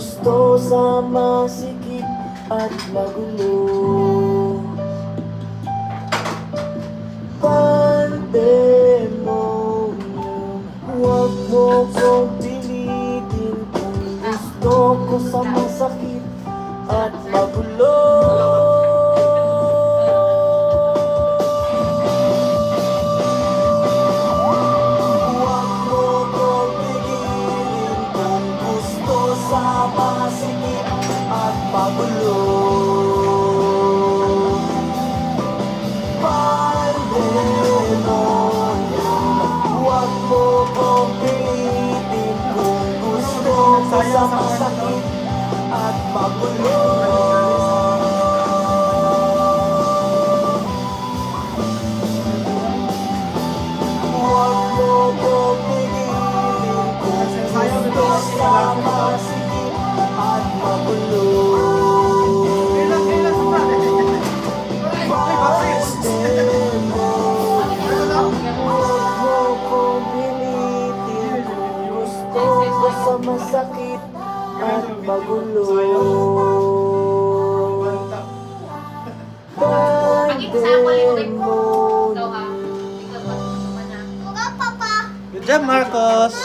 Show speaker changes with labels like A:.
A: gusto sa masikip at magulo. Pandemonium, huwag mo kong pilitin kung gusto ko sa masakit at magulo. Huwag mo kong pilitin kung gusto sa masikip at magulo. Huwag mo kong pilitin kung gusto mo sa masakit at magulo. Huwag mo kong pilitin kung gusto sa masikip at magulo. Sa masakit at magulo. Pandemonium.
B: Good job, Marcos!